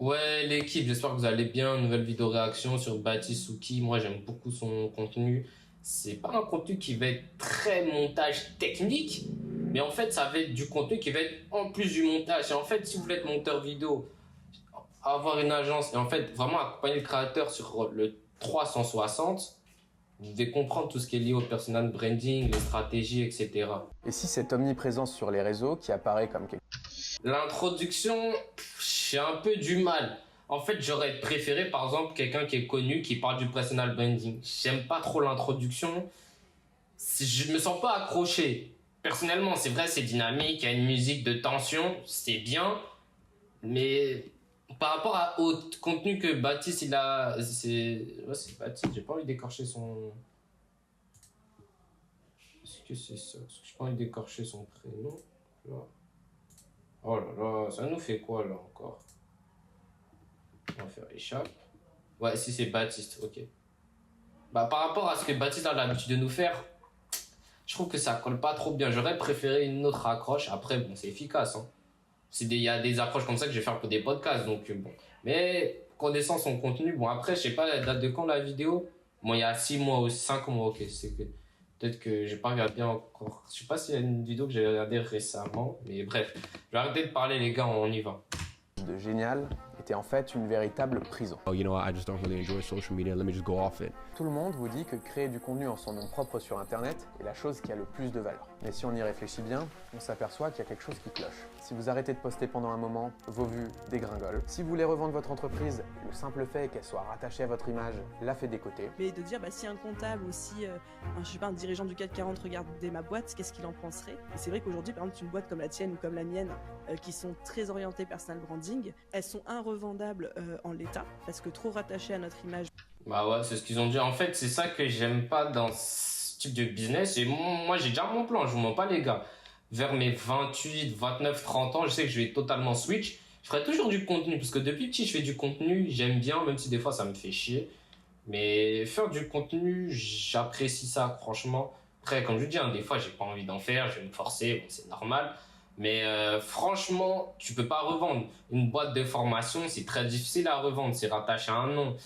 Ouais, l'équipe, j'espère que vous allez bien. Nouvelle vidéo réaction sur Baptiste Souki. Moi, j'aime beaucoup son contenu. C'est pas un contenu qui va être très montage technique, mais en fait, ça va être du contenu qui va être en plus du montage. Et en fait, si vous voulez être monteur vidéo, avoir une agence et en fait, vraiment accompagner le créateur sur le 360, vous devez comprendre tout ce qui est lié au personal branding, les stratégies, etc. Et si cette omniprésence sur les réseaux qui apparaît comme quelque L'introduction, j'ai un peu du mal. En fait, j'aurais préféré, par exemple, quelqu'un qui est connu, qui parle du personal branding. J'aime pas trop l'introduction. Je me sens pas accroché. Personnellement, c'est vrai, c'est dynamique, il y a une musique de tension, c'est bien. Mais par rapport au contenu que Baptiste, il a... c'est Baptiste, j'ai pas envie d'écorcher son... Est-ce que c'est ça? Parce que j'ai pas envie d'écorcher son prénom. Là. Oh là là, ça nous fait quoi là encore? On va faire échappe. Ouais, si c'est Baptiste, ok. Bah, par rapport à ce que Baptiste a l'habitude de nous faire, je trouve que ça colle pas trop bien. J'aurais préféré une autre accroche. Après, bon, c'est efficace. Hein. Il y a des approches comme ça que je vais faire pour des podcasts. Donc, bon. Mais, connaissant son contenu, bon, après, je sais pas la date de quand la vidéo. Bon, il y a 6 mois ou 5 mois, ok. C'est que peut-être que j'ai pas regardé encore. Je sais pas s'il y a une vidéo que j'ai regardée récemment. Mais bref, je vais arrêter de parler, les gars, on y va. de génial était en fait une véritable prison. Oh, you know what, I just don't really enjoy social media, let me just go off it. Tout le monde vous dit que créer du contenu en son nom propre sur internet est la chose qui a le plus de valeur. Mais si on y réfléchit bien, on s'aperçoit qu'il y a quelque chose qui cloche. Si vous arrêtez de poster pendant un moment, vos vues dégringolent. Si vous voulez revendre votre entreprise, le simple fait qu'elle soit rattachée à votre image la fait décoter. Mais de dire, bah, si un comptable ou si je sais pas, un dirigeant du CAC 40 regardait ma boîte, qu'est-ce qu'il en penserait? Et c'est vrai qu'aujourd'hui, par exemple, une boîte comme la tienne ou comme la mienne, qui sont très orientées personal branding, elles sont inrevendables en l'état, parce que trop rattachées à notre image. Bah ouais, c'est ce qu'ils ont dit. En fait, c'est ça que j'aime pas dans ce type de business. Et moi, j'ai déjà mon plan, je vous mens pas les gars. Vers mes 28, 29, 30 ans, je sais que je vais totalement switch. Je ferai toujours du contenu, parce que depuis petit, je fais du contenu, j'aime bien, même si des fois ça me fait chier. Mais faire du contenu, j'apprécie ça, franchement. Après, comme je dis, hein, des fois, j'ai pas envie d'en faire, je vais me forcer, bon, c'est normal. Mais franchement, tu peux pas revendre. Une boîte de formation, c'est très difficile à revendre, c'est rattaché à un nom.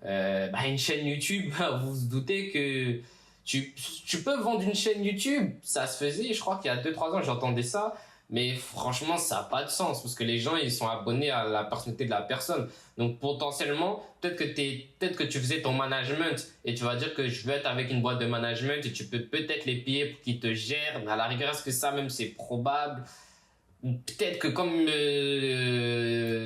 Une chaîne YouTube, vous vous doutez que tu peux vendre une chaîne YouTube, ça se faisait, je crois qu'il y a 2-3 ans, j'entendais ça. Mais franchement, ça a pas de sens parce que les gens, ils sont abonnés à la personnalité de la personne. Donc, potentiellement, peut-être que tu faisais ton management et tu vas dire que je veux être avec une boîte de management et tu peux peut-être les payer pour qu'ils te gèrent. Mais à la rigueur, est-ce que ça même c'est probable? Ou peut-être que comme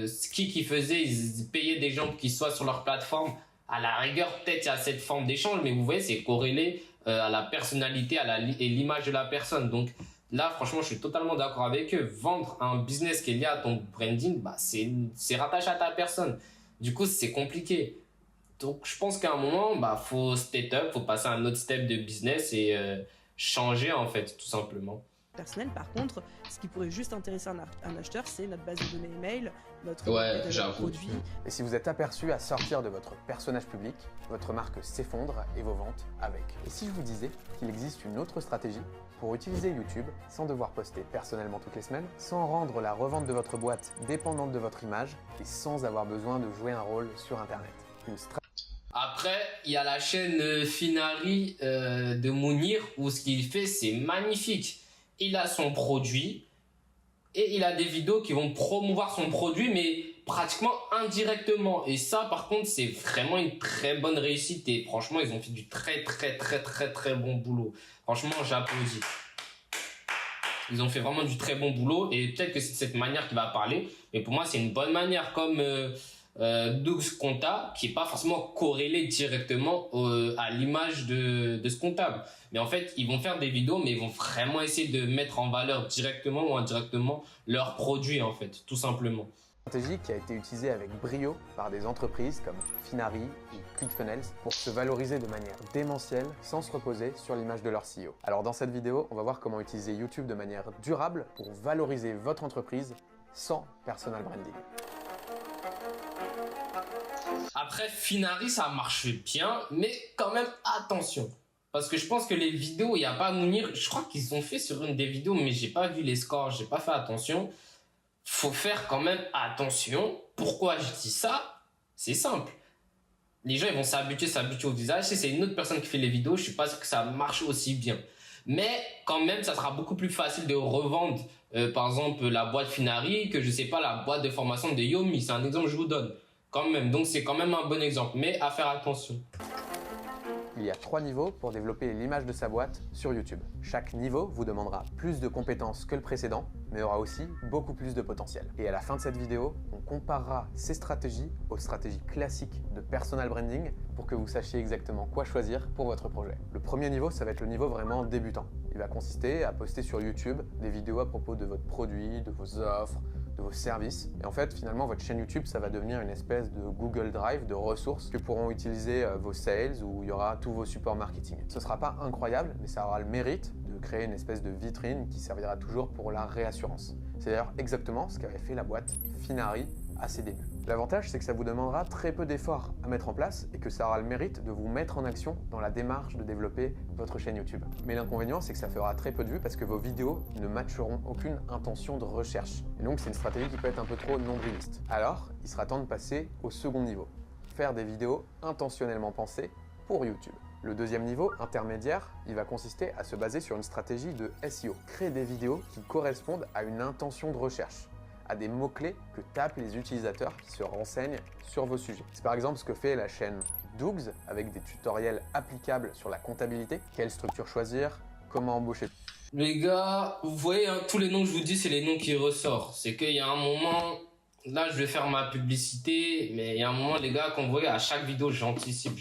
Ski qui faisait, ils payaient des gens pour qu'ils soient sur leur plateforme. À la rigueur, peut-être il y a cette forme d'échange, mais vous voyez, c'est corrélé à la personnalité et l'image de la personne. Donc, là, franchement, je suis totalement d'accord avec eux. Vendre un business qui est lié à ton branding, bah, c'est rattaché à ta personne. Du coup, c'est compliqué. Donc, je pense qu'à un moment, bah, faut step up, faut passer à un autre step de business et changer, en fait, tout simplement. Personnel, par contre, ce qui pourrait juste intéresser un acheteur, c'est notre base de données email, notre produit. Et si vous êtes aperçu à sortir de votre personnage public, votre marque s'effondre et vos ventes avec. Et si je vous disais qu'il existe une autre stratégie pour utiliser YouTube sans devoir poster personnellement toutes les semaines, sans rendre la revente de votre boîte dépendante de votre image et sans avoir besoin de jouer un rôle sur Internet. Après, il y a la chaîne Finari de Mounir où ce qu'il fait, c'est magnifique. Il a son produit et il a des vidéos qui vont promouvoir son produit, mais pratiquement indirectement. Et ça, par contre, c'est vraiment une très bonne réussite. Et franchement, ils ont fait du très bon boulot. Franchement, j'applaudis. Ils ont fait vraiment du très bon boulot. Et peut-être que c'est de cette manière qu'il va parler. Mais pour moi, c'est une bonne manière. Comme Doug Compta, qui est pas forcément corrélé directement à l'image de ce comptable. Mais en fait, ils vont faire des vidéos, mais ils vont vraiment essayer de mettre en valeur directement ou indirectement leurs produits, en fait, tout simplement. Stratégie qui a été utilisée avec brio par des entreprises comme Finari ou ClickFunnels pour se valoriser de manière démentielle sans se reposer sur l'image de leur CEO. Alors dans cette vidéo, on va voir comment utiliser YouTube de manière durable pour valoriser votre entreprise sans personal branding. Après, Finari, ça marche bien, mais quand même, attention. Parce que je pense que les vidéos, il n'y a pas à Mounir. Je crois qu'ils ont fait sur une des vidéos, mais j'ai pas vu les scores, j'ai pas fait attention. faut faire quand même attention. Pourquoi je dis ça? C'est simple. Les gens ils vont s'habituer au visage. Si c'est une autre personne qui fait les vidéos, je suis pas sûr que ça marche aussi bien. Mais quand même, ça sera beaucoup plus facile de revendre, par exemple, la boîte Finari que je sais pas la boîte de formation de Yomi. C'est un exemple que je vous donne. Quand même, donc c'est quand même un bon exemple. Mais à faire attention. Il y a 3 niveaux pour développer l'image de sa boîte sur YouTube. Chaque niveau vous demandera plus de compétences que le précédent, mais aura aussi beaucoup plus de potentiel. Et à la fin de cette vidéo, on comparera ces stratégies aux stratégies classiques de personal branding pour que vous sachiez exactement quoi choisir pour votre projet. Le premier niveau, ça va être le niveau vraiment débutant. Il va consister à poster sur YouTube des vidéos à propos de votre produit, de vos offres, de vos services. Et en fait, finalement, votre chaîne YouTube, ça va devenir une espèce de Google Drive de ressources que pourront utiliser vos sales où il y aura tous vos supports marketing. Ce ne sera pas incroyable, mais ça aura le mérite de créer une espèce de vitrine qui servira toujours pour la réassurance. C'est d'ailleurs exactement ce qu'avait fait la boîte Finari à ses débuts. L'avantage, c'est que ça vous demandera très peu d'efforts à mettre en place et que ça aura le mérite de vous mettre en action dans la démarche de développer votre chaîne YouTube. Mais l'inconvénient, c'est que ça fera très peu de vues parce que vos vidéos ne matcheront aucune intention de recherche. Et donc, c'est une stratégie qui peut être un peu trop nombriliste. Alors, il sera temps de passer au second niveau. Faire des vidéos intentionnellement pensées pour YouTube. Le deuxième niveau, intermédiaire, il va consister à se baser sur une stratégie de SEO. Créer des vidéos qui correspondent à une intention de recherche, à des mots-clés que tapent les utilisateurs qui se renseignent sur vos sujets. C'est par exemple ce que fait la chaîne Dougs avec des tutoriels applicables sur la comptabilité, quelle structure choisir, comment embaucher. Les gars, vous voyez, hein, tous les noms que je vous dis, c'est les noms qui ressortent. C'est qu'il y a un moment, là je vais faire ma publicité, mais il y a un moment, les gars, quand vous voyez à chaque vidéo, j'anticipe.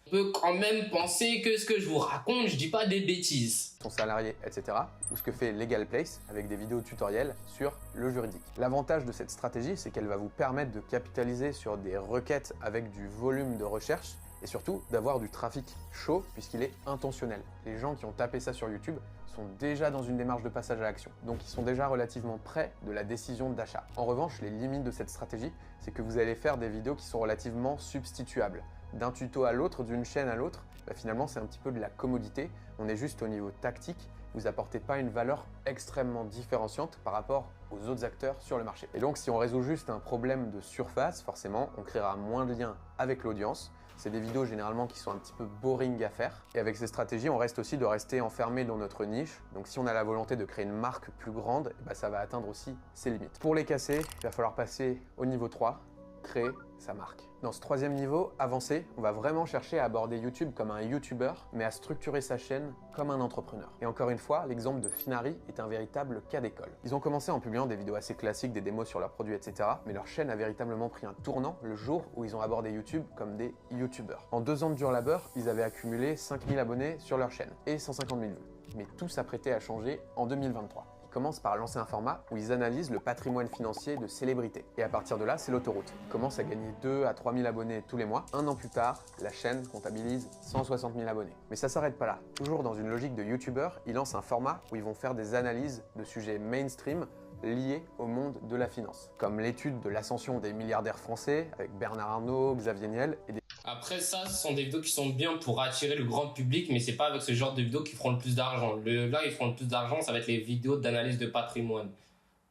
On peut quand même penser que ce que je vous raconte, je dis pas des bêtises. Son salarié, etc. Ou ce que fait Legal Place avec des vidéos tutoriels sur le juridique. L'avantage de cette stratégie, c'est qu'elle va vous permettre de capitaliser sur des requêtes avec du volume de recherche et surtout d'avoir du trafic chaud puisqu'il est intentionnel. Les gens qui ont tapé ça sur YouTube sont déjà dans une démarche de passage à l'action. Donc ils sont déjà relativement près de la décision d'achat. En revanche, les limites de cette stratégie, c'est que vous allez faire des vidéos qui sont relativement substituables. D'un tuto à l'autre, d'une chaîne à l'autre, finalement c'est un petit peu de la commodité. On est juste au niveau tactique, vous apportez pas une valeur extrêmement différenciante par rapport aux autres acteurs sur le marché. Et donc si on résout juste un problème de surface, forcément on créera moins de liens avec l'audience. C'est des vidéos généralement qui sont un petit peu boring à faire. Et avec ces stratégies, on reste aussi de rester enfermé dans notre niche. Donc si on a la volonté de créer une marque plus grande, ça va atteindre aussi ses limites. Pour les casser, il va falloir passer au niveau 3, créer sa marque. Dans ce troisième niveau, avancé, on va vraiment chercher à aborder YouTube comme un YouTuber, mais à structurer sa chaîne comme un entrepreneur. Et encore une fois, l'exemple de Finari est un véritable cas d'école. Ils ont commencé en publiant des vidéos assez classiques, des démos sur leurs produits, etc. Mais leur chaîne a véritablement pris un tournant le jour où ils ont abordé YouTube comme des YouTubers. En 2 ans de dur labeur, ils avaient accumulé 5000 abonnés sur leur chaîne et 150 000 vues. Mais tout s'apprêtait à changer en 2023. Commencent par lancer un format où ils analysent le patrimoine financier de célébrités. Et à partir de là, c'est l'autoroute. Ils commencent à gagner 2 à 3 000 abonnés tous les mois. 1 an plus tard, la chaîne comptabilise 160 000 abonnés. Mais ça s'arrête pas là. Toujours dans une logique de youtubeur, ils lancent un format où ils vont faire des analyses de sujets mainstream liés au monde de la finance. Comme l'étude de l'ascension des milliardaires français avec Bernard Arnault, Xavier Niel et des... Après ça, ce sont des vidéos qui sont bien pour attirer le grand public, mais c'est pas avec ce genre de vidéos qu'ils feront le plus d'argent. Là, ils feront le plus d'argent, ça va être les vidéos d'analyse de patrimoine.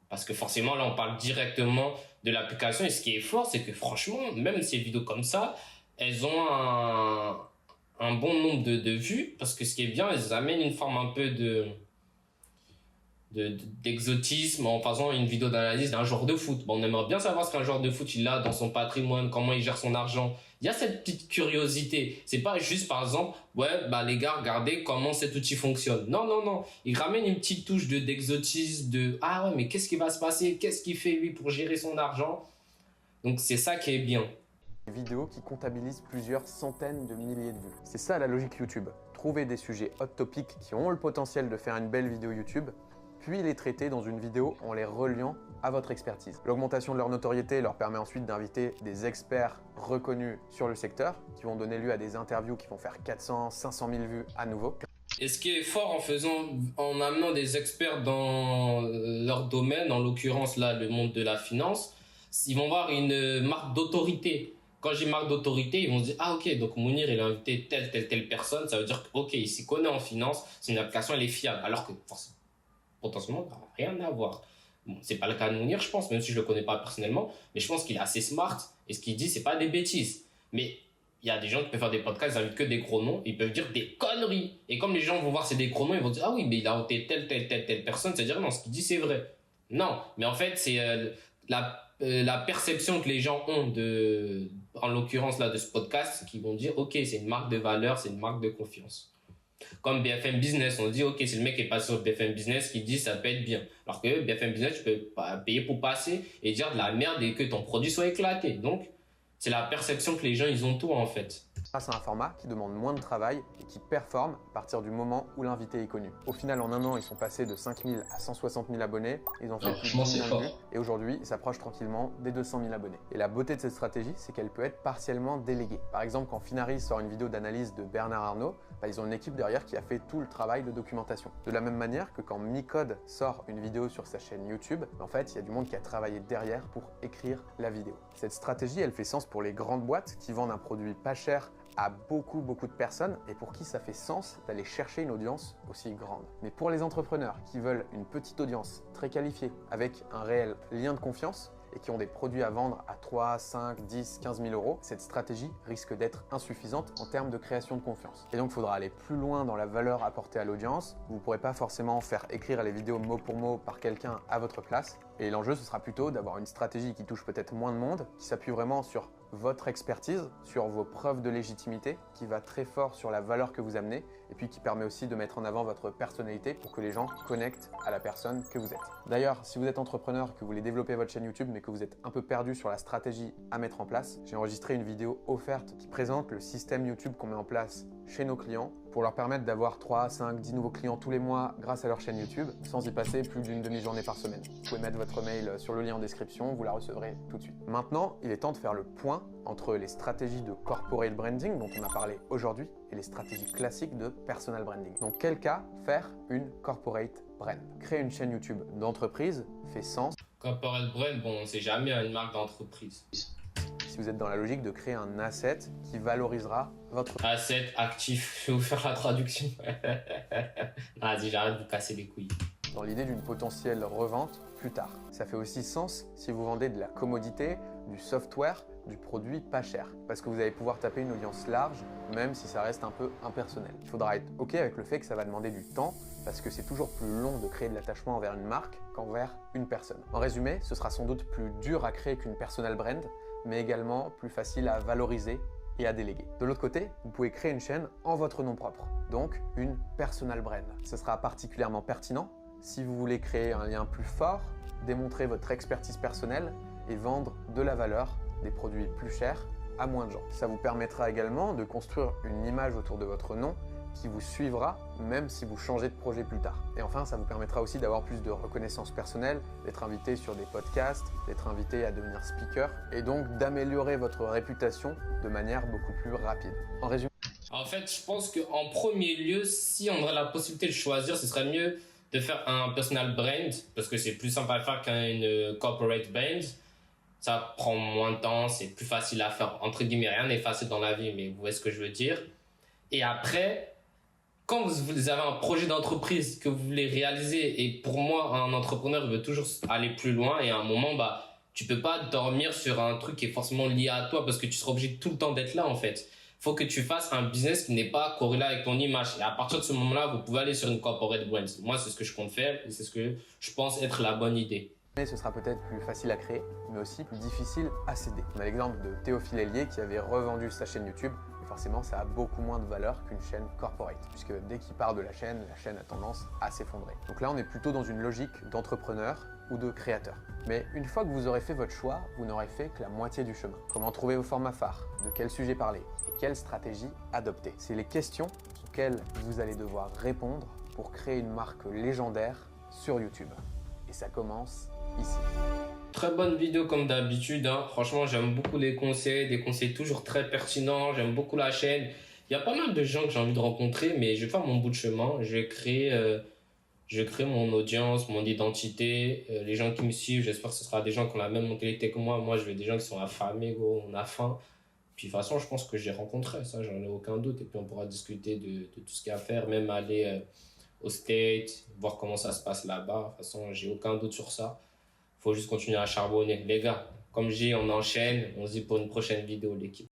Parce que forcément, là, on parle directement de l'application. Et ce qui est fort, c'est que franchement, même ces vidéos comme ça, elles ont un bon nombre de vues. Parce que ce qui est bien, elles amènent une forme un peu d'exotisme en faisant une vidéo d'analyse d'un joueur de foot. Bon, on aimerait bien savoir ce qu'un joueur de foot il a dans son patrimoine, comment il gère son argent. Il y a cette petite curiosité. C'est pas juste par exemple, ouais, les gars, regardez comment cet outil fonctionne. Non. Il ramène une petite touche d'exotisme, ah ouais, mais qu'est-ce qui va se passer? Qu'est-ce qu'il fait lui pour gérer son argent? Donc c'est ça qui est bien. Vidéos qui comptabilisent plusieurs centaines de milliers de vues. C'est ça la logique YouTube. Trouver des sujets hot topic qui ont le potentiel de faire une belle vidéo YouTube, puis les traiter dans une vidéo en les reliant à votre expertise. L'augmentation de leur notoriété leur permet ensuite d'inviter des experts reconnus sur le secteur qui vont donner lieu à des interviews qui vont faire 400, 500 000 vues à nouveau. Et ce qui est fort en amenant des experts dans leur domaine, en l'occurrence là le monde de la finance, ils vont voir une marque d'autorité. Quand j'ai marque d'autorité, ils vont se dire ah ok, donc Mounir il a invité telle personne, ça veut dire que ok, il s'y connaît en finance, c'est une application, elle est fiable, alors que forcément potentiellement, rien à voir. Bon, c'est pas le cas de Mounir, je pense, même si je le connais pas personnellement, mais je pense qu'il est assez smart et ce qu'il dit, c'est pas des bêtises. Mais il y a des gens qui peuvent faire des podcasts, ils invitent que des gros noms, ils peuvent dire des conneries. Et comme les gens vont voir c'est des gros noms, ils vont dire ah oui, mais il a ôté telle personne, c'est-à-dire non, ce qu'il dit c'est vrai. Non, mais en fait, c'est la perception que les gens ont en l'occurrence là de ce podcast, qui vont dire ok, c'est une marque de valeur, c'est une marque de confiance. Comme BFM Business, on dit ok, c'est le mec qui est passé sur BFM Business qui dit ça peut être bien. Alors que BFM Business, tu peux pas payer pour passer et dire de la merde et que ton produit soit éclaté. Donc, c'est la perception que les gens ils ont tout en fait. C'est un format qui demande moins de travail et qui performe à partir du moment où l'invité est connu. Au final, en un an, ils sont passés de 5 000 à 160 000 abonnés. Ils ont fait plus de 10 millions de vues. Et aujourd'hui, ils s'approchent tranquillement des 200 000 abonnés. Et la beauté de cette stratégie, c'est qu'elle peut être partiellement déléguée. Par exemple, quand Finaris sort une vidéo d'analyse de Bernard Arnault, ils ont une équipe derrière qui a fait tout le travail de documentation. De la même manière que quand Micode sort une vidéo sur sa chaîne YouTube, en fait, il y a du monde qui a travaillé derrière pour écrire la vidéo. Cette stratégie, elle fait sens pour les grandes boîtes qui vendent un produit pas cher à beaucoup de personnes et pour qui ça fait sens d'aller chercher une audience aussi grande. Mais pour les entrepreneurs qui veulent une petite audience très qualifiée avec un réel lien de confiance et qui ont des produits à vendre à 3, 5, 10, 15 000 euros, cette stratégie risque d'être insuffisante en termes de création de confiance. Et donc, il faudra aller plus loin dans la valeur apportée à l'audience. Vous ne pourrez pas forcément faire écrire les vidéos mot pour mot par quelqu'un à votre place. Et l'enjeu, ce sera plutôt d'avoir une stratégie qui touche peut-être moins de monde, qui s'appuie vraiment sur votre expertise, sur vos preuves de légitimité, qui va très fort sur la valeur que vous amenez et puis qui permet aussi de mettre en avant votre personnalité pour que les gens connectent à la personne que vous êtes. D'ailleurs, si vous êtes entrepreneur, que vous voulez développer votre chaîne YouTube mais que vous êtes un peu perdu sur la stratégie à mettre en place, j'ai enregistré une vidéo offerte qui présente le système YouTube qu'on met en place chez nos clients pour leur permettre d'avoir 3, 5, 10 nouveaux clients tous les mois grâce à leur chaîne YouTube sans y passer plus d'une demi-journée par semaine. Vous pouvez mettre votre mail sur le lien en description, vous la recevrez tout de suite. Maintenant, il est temps de faire le point entre les stratégies de corporate branding dont on a parlé aujourd'hui et les stratégies classiques de personal branding. Dans quel cas faire une corporate brand? Créer une chaîne YouTube d'entreprise fait sens. Corporate brand, bon, c'est jamais une marque d'entreprise. Si vous êtes dans la logique de créer un asset qui valorisera votre... Asset, actif, je vais vous faire la traduction. Vas-y, j'arrête de vous casser les couilles. Dans l'idée d'une potentielle revente plus tard. Ça fait aussi sens si vous vendez de la commodité, du software, du produit pas cher. Parce que vous allez pouvoir taper une audience large, même si ça reste un peu impersonnel. Il faudra être OK avec le fait que ça va demander du temps, parce que c'est toujours plus long de créer de l'attachement envers une marque qu'envers une personne. En résumé, ce sera sans doute plus dur à créer qu'une personal brand, mais également plus facile à valoriser et à déléguer. De l'autre côté, vous pouvez créer une chaîne en votre nom propre, donc une personal brand. Ce sera particulièrement pertinent si vous voulez créer un lien plus fort, démontrer votre expertise personnelle et vendre de la valeur, des produits plus chers à moins de gens. Ça vous permettra également de construire une image autour de votre nom qui vous suivra même si vous changez de projet plus tard. Et enfin, ça vous permettra aussi d'avoir plus de reconnaissance personnelle, d'être invité sur des podcasts, d'être invité à devenir speaker et donc d'améliorer votre réputation de manière beaucoup plus rapide. En résumé, en fait, je pense qu'en premier lieu, si on aurait la possibilité de choisir, ce serait mieux de faire un personal brand parce que c'est plus simple à faire qu'une corporate brand. Ça prend moins de temps, c'est plus facile à faire. Entre guillemets, rien n'est facile dans la vie, mais vous voyez ce que je veux dire. Et après, quand vous avez un projet d'entreprise que vous voulez réaliser, et pour moi, un entrepreneur veut toujours aller plus loin, et à un moment, tu peux pas dormir sur un truc qui est forcément lié à toi parce que tu seras obligé tout le temps d'être là, en fait. Faut que tu fasses un business qui n'est pas corrélé avec ton image. Et à partir de ce moment-là, vous pouvez aller sur une corporate brand. Moi, c'est ce que je compte faire et c'est ce que je pense être la bonne idée. ce sera peut-être plus facile à créer, mais aussi plus difficile à céder. On a l'exemple de Théophile Hélier qui avait revendu sa chaîne YouTube. Et forcément, ça a beaucoup moins de valeur qu'une chaîne corporate, puisque dès qu'il part de la chaîne a tendance à s'effondrer. Donc là, on est plutôt dans une logique d'entrepreneur ou de créateur. Mais une fois que vous aurez fait votre choix, vous n'aurez fait que la moitié du chemin. Comment trouver vos formats phares? De quel sujet parler? Et quelle stratégie adopter? C'est les questions auxquelles vous allez devoir répondre pour créer une marque légendaire sur YouTube. Et ça commence ici. Très bonne vidéo comme d'habitude, hein. Franchement, j'aime beaucoup les conseils, des conseils toujours très pertinents. J'aime beaucoup la chaîne. Il y a pas mal de gens que j'ai envie de rencontrer, mais je vais faire mon bout de chemin. Je vais créer mon audience, mon identité, les gens qui me suivent. J'espère que ce sera des gens qui ont la même mentalité que moi. Moi, je veux des gens qui sont affamés, gros, on a faim. Puis de toute façon, je pense que j'ai rencontré ça, j'en ai aucun doute. Et puis on pourra discuter de tout ce qu'il y a à faire, même aller au States, voir comment ça se passe là-bas. De toute façon, j'ai aucun doute sur ça. faut juste continuer à charbonner. Les gars, comme je dis, on enchaîne. On se dit pour une prochaine vidéo, l'équipe.